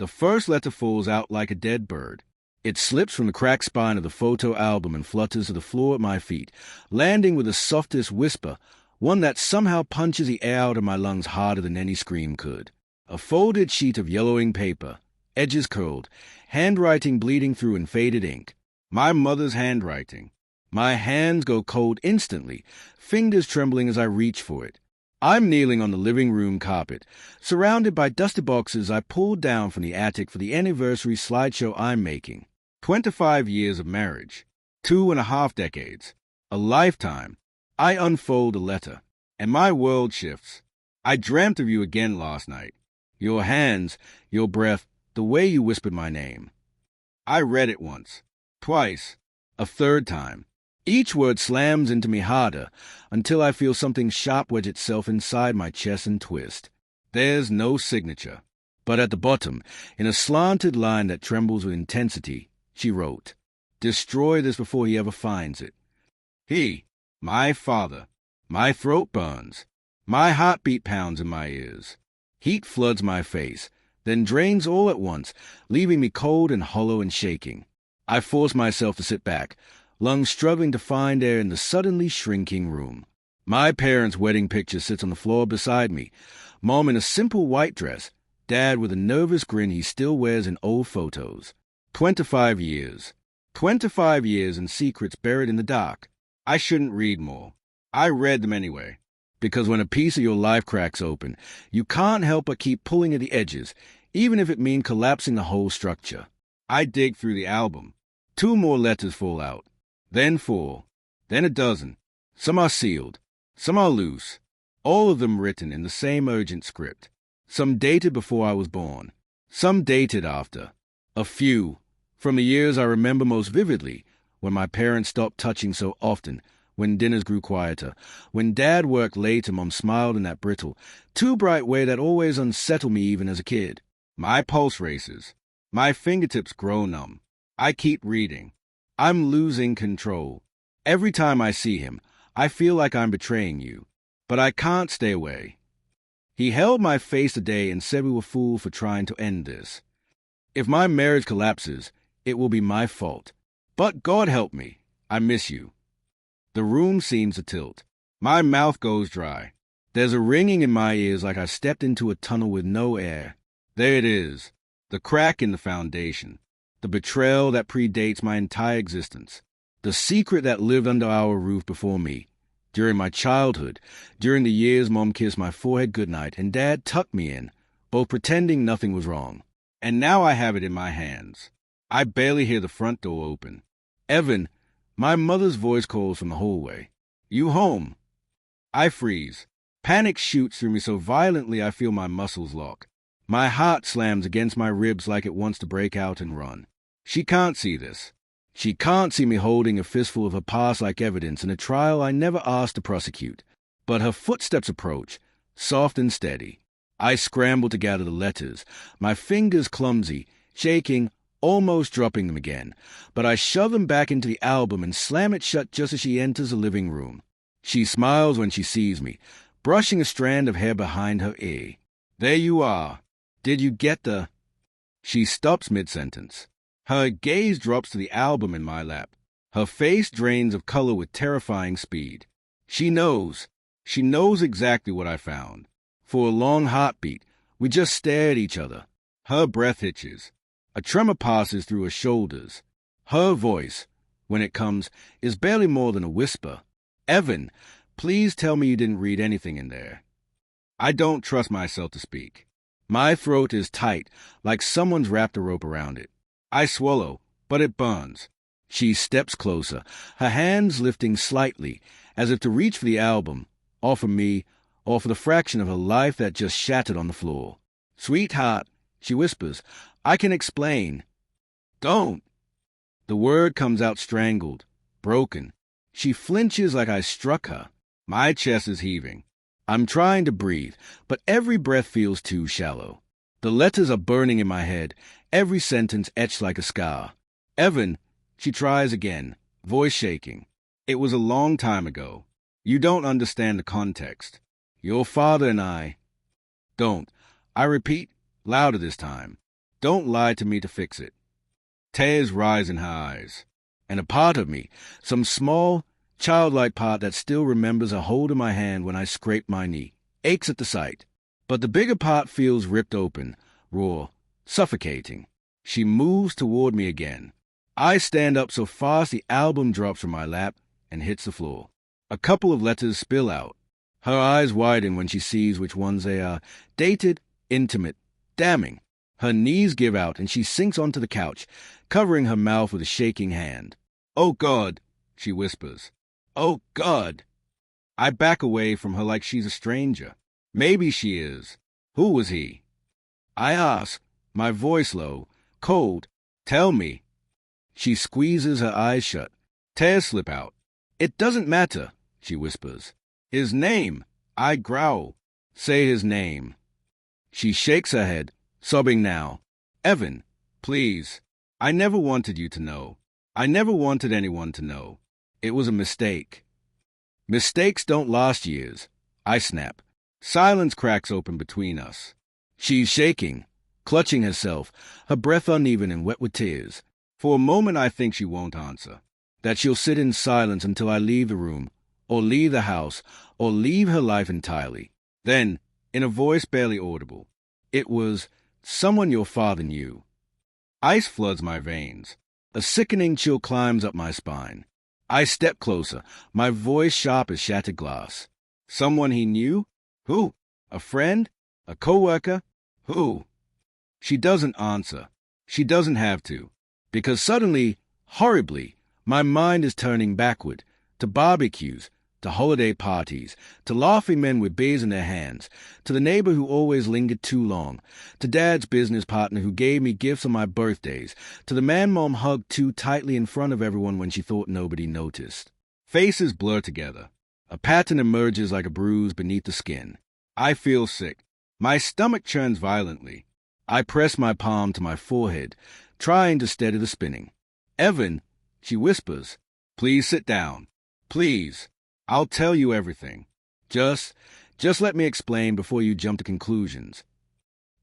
The first letter falls out like a dead bird. It slips from the cracked spine of the photo album and flutters to the floor at my feet, landing with the softest whisper, one that somehow punches the air out of my lungs harder than any scream could. A folded sheet of yellowing paper, edges curled, handwriting bleeding through in faded ink. My mother's handwriting. My hands go cold instantly, fingers trembling as I reach for it. I'm kneeling on the living room carpet, surrounded by dusty boxes I pulled down from the attic for the anniversary slideshow I'm making. 25 years of marriage, 2.5 decades, a lifetime. I unfold a letter, and my world shifts. I dreamt of you again last night. Your hands, your breath, the way you whispered my name. I read it once, twice, a third time. Each word slams into me harder until I feel something sharp wedge itself inside my chest and twist. There's no signature. But at the bottom, in a slanted line that trembles with intensity, she wrote, "Destroy this before he ever finds it." He, my father, my throat burns. My heartbeat pounds in my ears. Heat floods my face, then drains all at once, leaving me cold and hollow and shaking. I force myself to sit back, lungs struggling to find air in the suddenly shrinking room. My parents' wedding picture sits on the floor beside me, Mom in a simple white dress, Dad with a nervous grin he still wears in old photos. 25 years. 25 years and secrets buried in the dark. I shouldn't read more. I read them anyway. Because when a piece of your life cracks open, you can't help but keep pulling at the edges, even if it means collapsing the whole structure. I dig through the album. 2 more letters fall out. Then 4. Then a dozen. Some are sealed. Some are loose. All of them written in the same urgent script. Some dated before I was born. Some dated after. A few, from the years I remember most vividly, when my parents stopped touching so often, when dinners grew quieter, when Dad worked late and Mom smiled in that brittle, too bright way that always unsettled me even as a kid. My pulse races. My fingertips grow numb. I keep reading. I'm losing control. Every time I see him, I feel like I'm betraying you. But I can't stay away. He held my face today and said we were fools for trying to end this. If my marriage collapses, it will be my fault. But God help me. I miss you. The room seems to tilt. My mouth goes dry. There's a ringing in my ears like I stepped into a tunnel with no air. There it is. The crack in the foundation. The betrayal that predates my entire existence. The secret that lived under our roof before me. During my childhood, during the years Mom kissed my forehead goodnight and Dad tucked me in, both pretending nothing was wrong. And now I have it in my hands. I barely hear the front door open. Evan, my mother's voice calls from the hallway. You home? I freeze. Panic shoots through me so violently I feel my muscles lock. My heart slams against my ribs like it wants to break out and run. She can't see this. She can't see me holding a fistful of her past like evidence in a trial I never asked to prosecute. But her footsteps approach, soft and steady. I scramble to gather the letters, my fingers clumsy, shaking, almost dropping them again, but I shove them back into the album and slam it shut just as she enters the living room. She smiles when she sees me, brushing a strand of hair behind her ear. There you are. Did you get the... She stops mid-sentence. Her gaze drops to the album in my lap. Her face drains of color with terrifying speed. She knows. She knows exactly what I found. For a long heartbeat, we just stare at each other. Her breath hitches. A tremor passes through her shoulders. Her voice, when it comes, is barely more than a whisper. Evan, please tell me you didn't read anything in there. I don't trust myself to speak. My throat is tight, like someone's wrapped a rope around it. I swallow, but it burns. She steps closer, her hands lifting slightly, as if to reach for the album, or for me, or for the fraction of her life that just shattered on the floor. Sweetheart, she whispers, I can explain. Don't. The word comes out strangled, broken. She flinches like I struck her. My chest is heaving. I'm trying to breathe, but every breath feels too shallow. The letters are burning in my head, every sentence etched like a scar. Evan, she tries again, voice shaking. It was a long time ago. You don't understand the context. Your father and I... Don't. I repeat, louder this time. Don't lie to me to fix it. Tears rise in her eyes. And a part of me, some small, childlike part that still remembers a hold of my hand when I scrape my knee, aches at the sight. But the bigger part feels ripped open, raw, suffocating. She moves toward me again. I stand up so fast the album drops from my lap and hits the floor. A couple of letters spill out. Her eyes widen when she sees which ones they are. Dated, intimate, damning. Her knees give out and she sinks onto the couch, covering her mouth with a shaking hand. "Oh, God," she whispers. "Oh, God." I back away from her like she's a stranger. Maybe she is. Who was he? I ask, my voice low, cold. "Tell me." She squeezes her eyes shut. Tears slip out. "It doesn't matter," she whispers. "His name." I growl. "Say his name." She shakes her head, sobbing now. "Evan, please. I never wanted you to know. I never wanted anyone to know. It was a mistake." Mistakes don't last years. I snap. Silence cracks open between us. She's shaking, clutching herself, her breath uneven and wet with tears. For a moment I think she won't answer, that she'll sit in silence until I leave the room, or leave the house, or leave her life entirely. Then, in a voice barely audible, "It was someone your father knew." Ice floods my veins. A sickening chill climbs up my spine. I step closer, my voice sharp as shattered glass. Someone he knew? Who? A friend? A coworker? Who? She doesn't answer. She doesn't have to. Because suddenly, horribly, my mind is turning backward, to barbecues, to holiday parties, to laughing men with beers in their hands, to the neighbor who always lingered too long, to Dad's business partner who gave me gifts on my birthdays, to the man Mom hugged too tightly in front of everyone when she thought nobody noticed. Faces blur together. A pattern emerges like a bruise beneath the skin. I feel sick. My stomach churns violently. I press my palm to my forehead, trying to steady the spinning. "Evan," she whispers, "please sit down. Please. I'll tell you everything. Just let me explain before you jump to conclusions."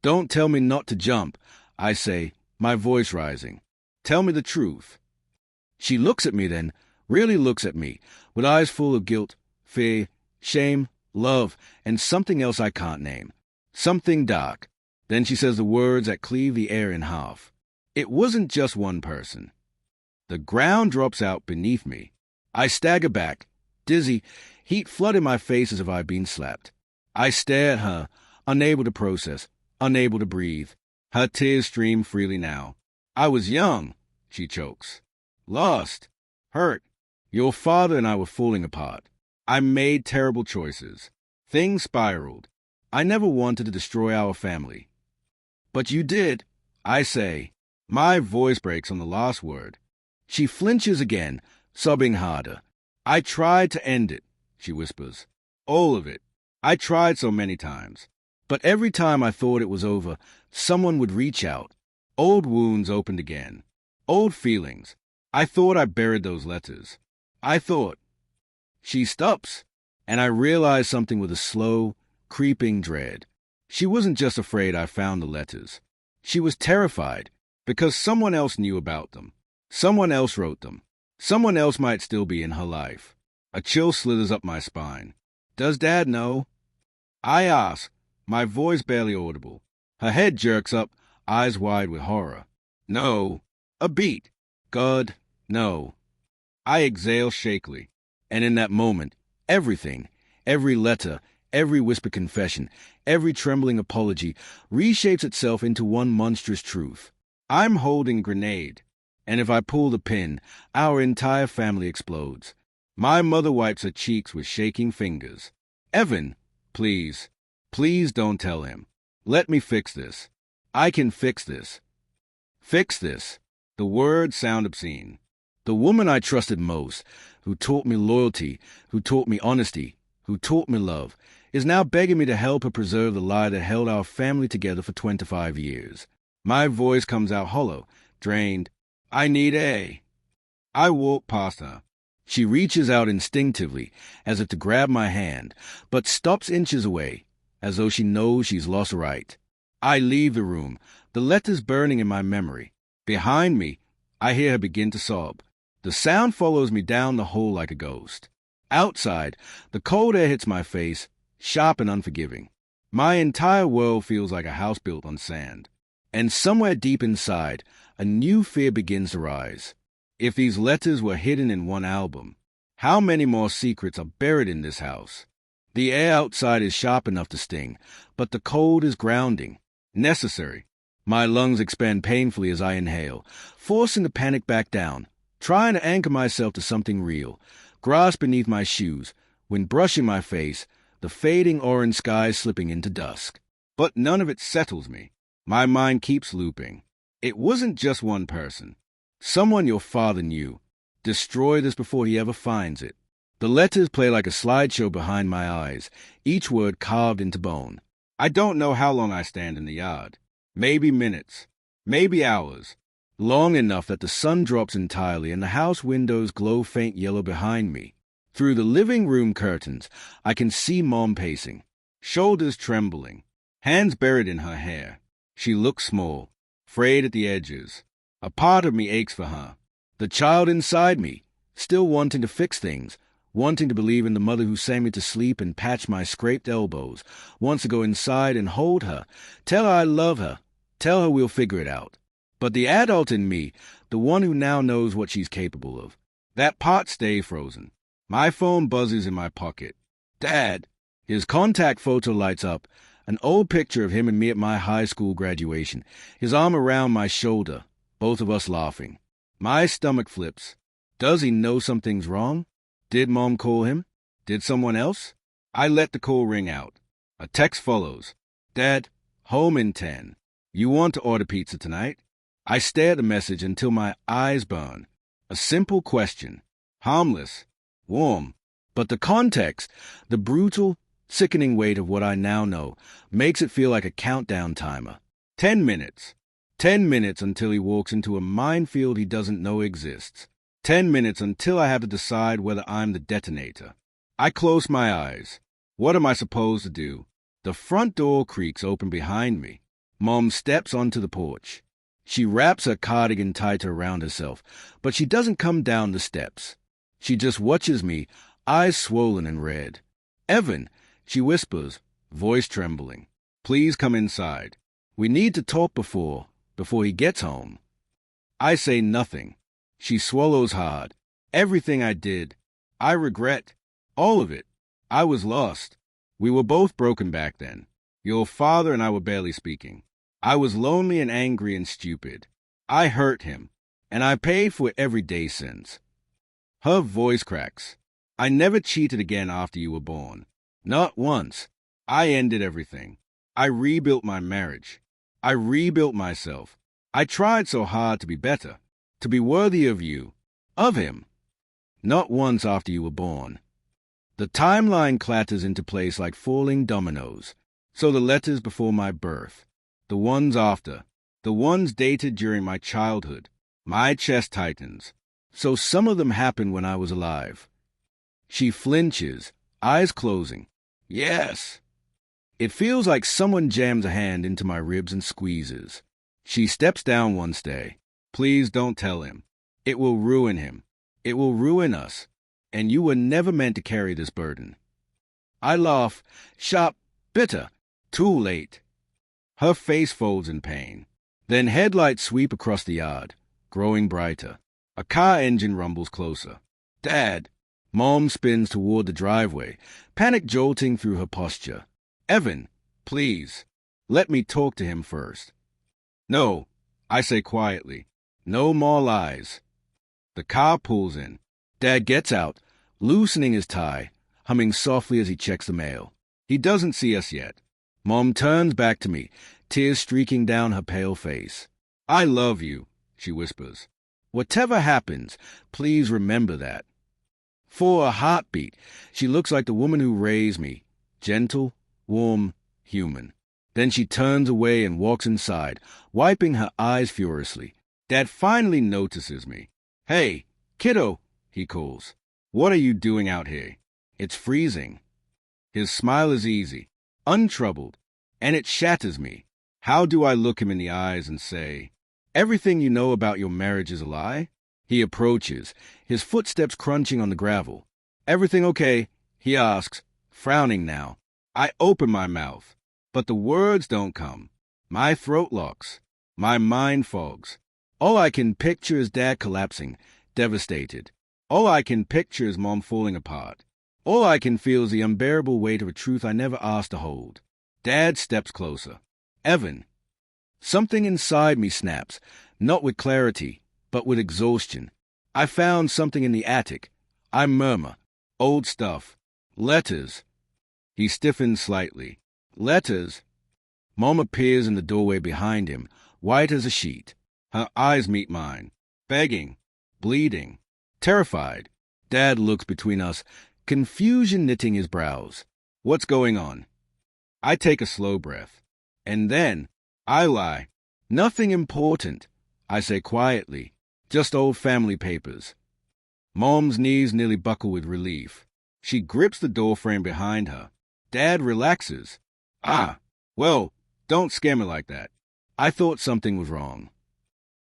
"Don't tell me not to jump," I say, my voice rising. "Tell me the truth." She looks at me then, really looks at me, with eyes full of guilt, fear, shame, love, and something else I can't name. Something dark. Then she says the words that cleave the air in half. "It wasn't just one person." The ground drops out beneath me. I stagger back, dizzy, heat flooding my face as if I'd been slapped. I stare at her, unable to process, unable to breathe. Her tears stream freely now. "I was young," she chokes. "Lost. Hurt. Your father and I were falling apart. I made terrible choices. Things spiraled. I never wanted to destroy our family." "But you did," I say. My voice breaks on the last word. She flinches again, sobbing harder. "I tried to end it," she whispers. "All of it. I tried so many times. But every time I thought it was over, someone would reach out. Old wounds opened again. Old feelings. I thought I buried those letters. I thought." She stops, and I realize something with a slow, creeping dread. She wasn't just afraid I found the letters. She was terrified, because someone else knew about them. Someone else wrote them. Someone else might still be in her life. A chill slithers up my spine. "Does Dad know?" I ask, my voice barely audible. Her head jerks up, eyes wide with horror. "No." A beat. "God, no." I exhale shakily. And in that moment, everything, every letter, every whispered confession, every trembling apology, reshapes itself into one monstrous truth. I'm holding a grenade, and if I pull the pin, our entire family explodes. My mother wipes her cheeks with shaking fingers. "Evan, please, please don't tell him. Let me fix this. I can fix this." Fix this. The words sound obscene. The woman I trusted most, who taught me loyalty, who taught me honesty, who taught me love, is now begging me to help her preserve the lie that held our family together for 25 years. My voice comes out hollow, drained. "I need A." I walk past her. She reaches out instinctively, as if to grab my hand, but stops inches away, as though she knows she's lost right. I leave the room, the letters burning in my memory. Behind me, I hear her begin to sob. The sound follows me down the hall like a ghost. Outside, the cold air hits my face, sharp and unforgiving. My entire world feels like a house built on sand. And somewhere deep inside, a new fear begins to rise. If these letters were hidden in one album, how many more secrets are buried in this house? The air outside is sharp enough to sting, but the cold is grounding, necessary. My lungs expand painfully as I inhale, forcing the panic back down, trying to anchor myself to something real. Grass beneath my shoes, wind brushing my face, the fading orange sky slipping into dusk. But none of it settles me. My mind keeps looping. It wasn't just one person. Someone your father knew. Destroy this before he ever finds it. The letters play like a slideshow behind my eyes, each word carved into bone. I don't know how long I stand in the yard. Maybe minutes. Maybe hours. Long enough that the sun drops entirely and the house windows glow faint yellow behind me. Through the living room curtains, I can see Mom pacing, shoulders trembling, hands buried in her hair. She looks small, frayed at the edges. A part of me aches for her. The child inside me, still wanting to fix things, wanting to believe in the mother who sang me to sleep and patched my scraped elbows, wants to go inside and hold her, tell her I love her, tell her we'll figure it out. But the adult in me, the one who now knows what she's capable of, that part stays frozen. My phone buzzes in my pocket. Dad! His contact photo lights up, an old picture of him and me at my high school graduation, his arm around my shoulder, both of us laughing. My stomach flips. Does he know something's wrong? Did Mom call him? Did someone else? I let the call ring out. A text follows. Dad, home in 10. You want to order pizza tonight? I stare at the message until my eyes burn. A simple question. Harmless. Warm. But the context, the brutal, sickening weight of what I now know, makes it feel like a countdown timer. 10 minutes. 10 minutes until he walks into a minefield he doesn't know exists. 10 minutes until I have to decide whether I'm the detonator. I close my eyes. What am I supposed to do? The front door creaks open behind me. Mom steps onto the porch. She wraps her cardigan tighter around herself, but she doesn't come down the steps. She just watches me, eyes swollen and red. Evan, she whispers, voice trembling. Please come inside. We need to talk before he gets home. I say nothing. She swallows hard. Everything I did, I regret. All of it. I was lost. We were both broken back then. Your father and I were barely speaking. I was lonely and angry and stupid. I hurt him, and I paid for it every day since. Her voice cracks. I never cheated again after you were born. Not once. I ended everything. I rebuilt my marriage. I rebuilt myself. I tried so hard to be better, to be worthy of you, of him. Not once after you were born. The timeline clatters into place like falling dominoes. So the letters before my birth, the ones after, the ones dated during my childhood, my chest tightens. So some of them happened when I was alive. She flinches, eyes closing. Yes. It feels like someone jams a hand into my ribs and squeezes. She steps down one stay. Please don't tell him. It will ruin him. It will ruin us. And you were never meant to carry this burden. I laugh, sharp, bitter. Too late. Her face folds in pain. Then headlights sweep across the yard, growing brighter. A car engine rumbles closer. Dad! Mom spins toward the driveway, panic jolting through her posture. Evan, please, let me talk to him first. No, I say quietly. No more lies. The car pulls in. Dad gets out, loosening his tie, humming softly as he checks the mail. He doesn't see us yet. Mom turns back to me, tears streaking down her pale face. I love you, she whispers. Whatever happens, please remember that. For a heartbeat, she looks like the woman who raised me, gentle, warm, human. Then she turns away and walks inside, wiping her eyes furiously. Dad finally notices me. Hey, kiddo, he calls. What are you doing out here? It's freezing. His smile is easy, untroubled, and it shatters me. How do I look him in the eyes and say, "Everything you know about your marriage is a lie"? He approaches, his footsteps crunching on the gravel. "Everything okay?" he asks, frowning now. I open my mouth, but the words don't come. My throat locks. My mind fogs. All I can picture is Dad collapsing, devastated. All I can picture is Mom falling apart. All I can feel is the unbearable weight of a truth I never asked to hold. Dad steps closer. "Evan." Something inside me snaps, not with clarity, but with exhaustion. "I found something in the attic." I murmur. "Old stuff. Letters." He stiffens slightly. "Letters?" Mom appears in the doorway behind him, white as a sheet. Her eyes meet mine. Begging. Bleeding. Terrified. Dad looks between us, confusion knitting his brows. "What's going on?" I take a slow breath. And then, I lie. "Nothing important," I say quietly. "Just old family papers." Mom's knees nearly buckle with relief. She grips the doorframe behind her. Dad relaxes. "Ah, well, don't scare me like that. I thought something was wrong."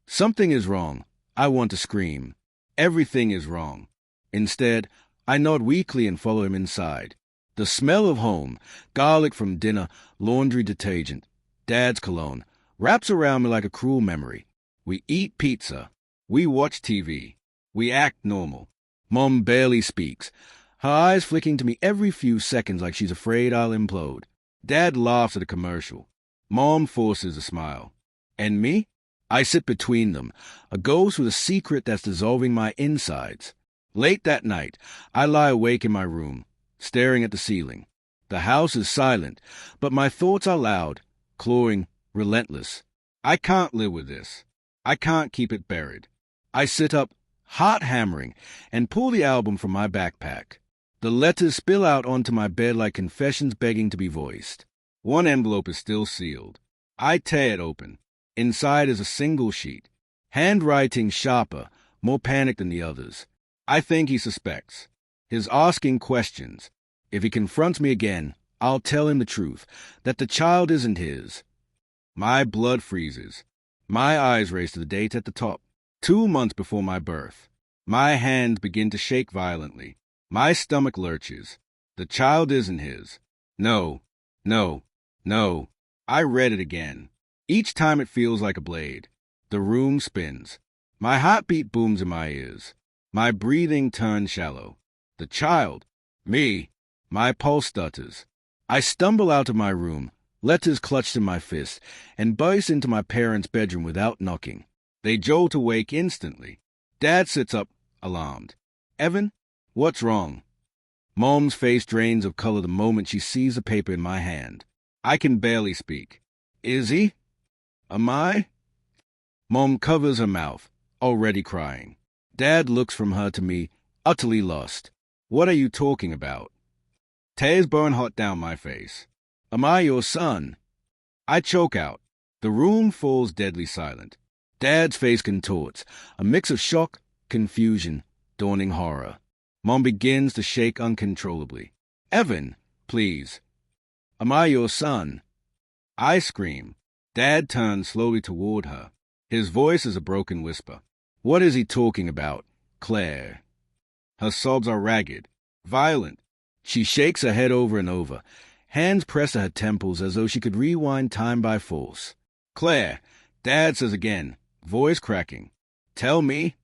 Something is wrong. I want to scream. Everything is wrong. Instead, I nod weakly and follow him inside. The smell of home, garlic from dinner, laundry detergent, Dad's cologne, wraps around me like a cruel memory. We eat pizza. We watch TV. We act normal. Mom barely speaks, her eyes flicking to me every few seconds like she's afraid I'll implode. Dad laughs at a commercial. Mom forces a smile. And me? I sit between them, a ghost with a secret that's dissolving my insides. Late that night, I lie awake in my room, staring at the ceiling. The house is silent, but my thoughts are loud, clawing, relentless. I can't live with this. I can't keep it buried. I sit up, heart hammering, and pull the album from my backpack. The letters spill out onto my bed like confessions begging to be voiced. One envelope is still sealed. I tear it open. Inside is a single sheet. Handwriting sharper, more panicked than the others. I think he suspects. He's asking questions. If he confronts me again, I'll tell him the truth, that the child isn't his. My blood freezes. My eyes race to the date at the top. 2 months before my birth. My hands begin to shake violently. My stomach lurches. The child isn't his. No, no, no. I read it again. Each time it feels like a blade. The room spins. My heartbeat booms in my ears. My breathing turns shallow. The child. Me. My pulse stutters. I stumble out of my room, letters clutched in my fist, and burst into my parents' bedroom without knocking. They jolt awake instantly. Dad sits up, alarmed. "Evan, what's wrong?" Mom's face drains of color the moment she sees the paper in my hand. I can barely speak. "Is he? Am I?" Mom covers her mouth, already crying. Dad looks from her to me, utterly lost. "What are you talking about?" Tears burn hot down my face. "Am I your son?" I choke out. The room falls deadly silent. Dad's face contorts, a mix of shock, confusion, dawning horror. Mom begins to shake uncontrollably. "Evan, please. Am I your son?" I scream. Dad turns slowly toward her. His voice is a broken whisper. "What is he talking about, Claire?" Her sobs are ragged, violent. She shakes her head over and over, hands pressed to her temples as though she could rewind time by force. "Claire," Dad says again, voice cracking. "Tell me."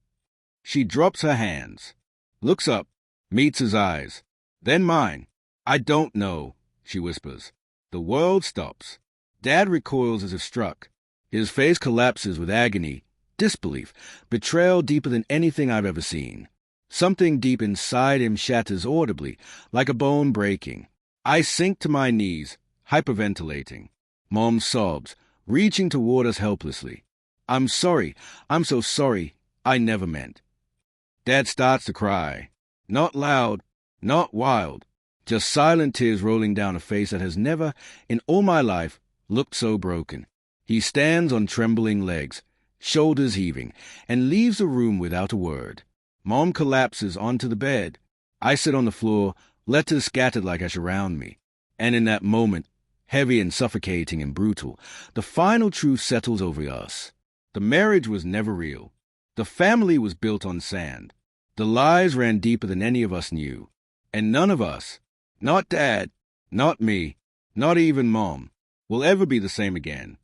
She drops her hands, looks up, meets his eyes, then mine. "I don't know," she whispers. The world stops. Dad recoils as if struck. His face collapses with agony, disbelief, betrayal deeper than anything I've ever seen. Something deep inside him shatters audibly, like a bone breaking. I sink to my knees, hyperventilating. Mom sobs, reaching toward us helplessly. "I'm sorry. I'm so sorry. I never meant." Dad starts to cry. Not loud, not wild, just silent tears rolling down a face that has never, in all my life, looked so broken. He stands on trembling legs, shoulders heaving, and leaves the room without a word. Mom collapses onto the bed. I sit on the floor, letters scattered like ash around me. And in that moment, heavy and suffocating and brutal, the final truth settles over us. The marriage was never real. The family was built on sand. The lies ran deeper than any of us knew. And none of us, not Dad, not me, not even Mom, will ever be the same again.